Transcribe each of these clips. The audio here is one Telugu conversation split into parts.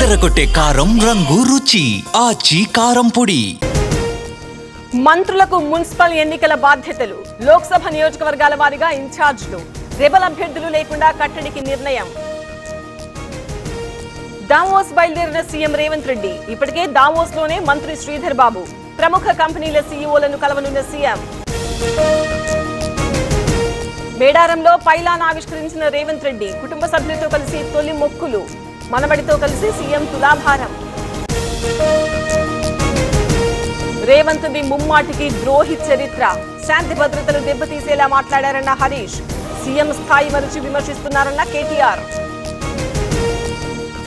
అదరగొట్టే కారం రంగు రుచి ఆచి కారం పొడి. మంత్రులకు మున్సిపల్ ఎన్నికల బాధ్యతలు. లోక్సభ నియోజకవర్గాల వారీగా ఇన్ఛార్జ్లు. రెబల్ అభ్యర్థులు లేకుండా కట్టడికి నిర్ణయం. దావోస్ బయలుదేరిన సీఎం రేవంత్ రెడ్డి. ఇప్పటికే దావోస్ లోనే మంత్రి శ్రీధర్ బాబు, ప్రముఖ కంపెనీల సీఈఓలను కలవనున్న సీఎం. మేడారంలో పైలాన్ ఆవిష్కరించిన రేవంత్ రెడ్డి. కుటుంబ సభ్యులతో కలిసి తొలి మొక్కులు. మనవడితో కలిసి సీఎం తులాభారం. రేవంత్ ది ముమ్మాటికి ద్రోహి చరిత్ర. శాంతి భద్రతలు దెబ్బతీసేలా మాట్లాడారన్న హరీష్. సీఎం స్థాయి మరిచి విమర్శిస్తున్నారన్న కేటీఆర్.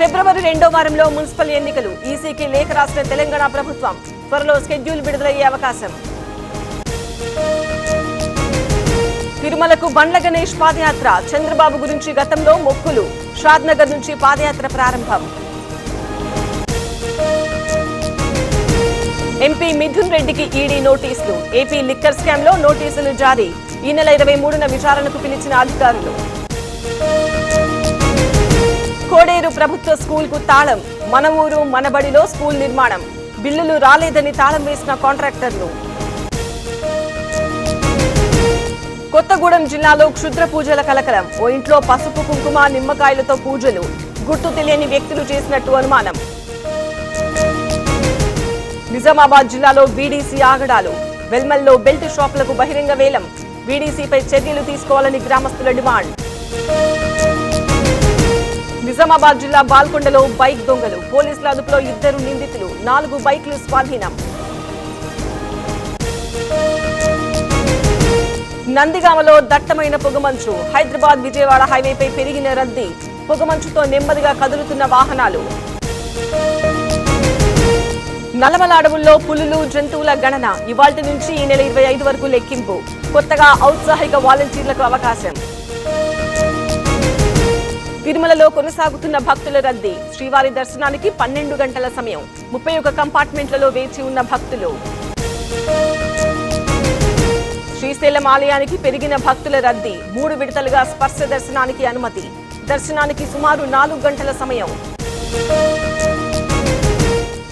ఫిబ్రవరి 2వ వారంలో మున్సిపల్ ఎన్నికలు. ఈసీకి లేఖ రాసిన తెలంగాణ ప్రభుత్వం. త్వరలో షెడ్యూల్ విడుదలయ్యే అవకాశం. తిరుమలకు బండ్ల గణేష్ పాదయాత్ర. చంద్రబాబు గురించి గతంలో మొక్కులు. షాద్నగర్ నుంచి పాదయాత్ర ప్రారంభం. ఎంపీ మిథున్ రెడ్డికి ఈడీ నోటీసులు. ఏపీ లిక్కర్ స్కామ్ లో నోటీసులు జారీ. ఈ నెల 23న విచారణకు పిలిచిన అధికారులు. కోడేరు ప్రభుత్వ స్కూల్ కు తాళం. మన ఊరు మనబడిలో స్కూల్ నిర్మాణం. బిల్లులు రాలేదని తాళం వేసిన కాంట్రాక్టర్లు. కొత్తగూడెం జిల్లాలో క్షుద్ర పూజల కలకలం. ఓ ఇంట్లో పసుపు కుంకుమ నిమ్మకాయలతో పూజలు. గుర్తు తెలియని వ్యక్తులు చేసినట్టు అనుమానం. నిజామాబాద్ జిల్లాలో వీడీసీ ఆగడాలు. వెల్మల్లో బెల్ట్ షాపులకు బహిరంగ వేలం. వీడీసీపై చర్యలు తీసుకోవాలని గ్రామస్తుల డిమాండ్. నిజామాబాద్ జిల్లా బాల్కొండలో బైక్ దొంగలు. పోలీసుల అదుపులో 2 నిందితులు. 4 బైక్లు స్వాధీనం. నందిగామలో దట్టమైన పొగమంచు. హైదరాబాద్ విజయవాడ హైవేపై పెరిగిన రద్దీ. పొగమంచుతో నెమ్మదిగా కదులుతున్న వాహనాలు. నల్లమల అడవుల్లో పులులు జంతువుల గణన. ఇవాల్టి నుంచి ఈ నెల 25 వరకు లెక్కింపు. కొత్తగా ఔత్సాహిక వాలంటీర్లకు అవకాశం. తిరుమలలో కొనసాగుతున్న భక్తుల రద్దీ. శ్రీవారి దర్శనానికి 12 గంటల సమయం. 31 కంపార్ట్మెంట్లలో వేచి ఉన్న భక్తులు. శ్రీశైలం ఆలయానికి పెరిగిన భక్తుల రద్దీ. 3 విడతలుగా స్పర్శ దర్శనానికి అనుమతి. దర్శనానికి సుమారు 4 గంటల సమయం.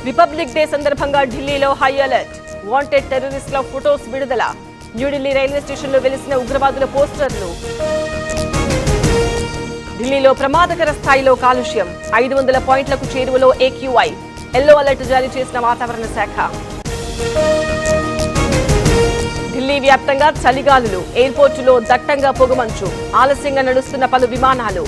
రిపబ్లిక్ డే సందర్భంగా ఢిల్లీలో హై అలర్ట్. వాంటెడ్ టెర్రరిస్టుల ఫొటోస్ విడుదల. న్యూఢిల్లీ రైల్వే స్టేషన్లో వెలిసిన ఉగ్రవాదుల పోస్టర్లు. ఢిల్లీలో ప్రమాదకర స్థాయిలో కాలుష్యం. 500 పాయింట్లకు చేరువలో AQI. ఎల్లో అలర్ట్ జారీ చేసిన వాతావరణ శాఖ. ఢిల్లీ వ్యాప్తంగా చలిగాలులు. ఎయిర్పోర్టులో దట్టంగా పొగమంచు. ఆలస్యంగా నడుస్తున్న పలు విమానాలు.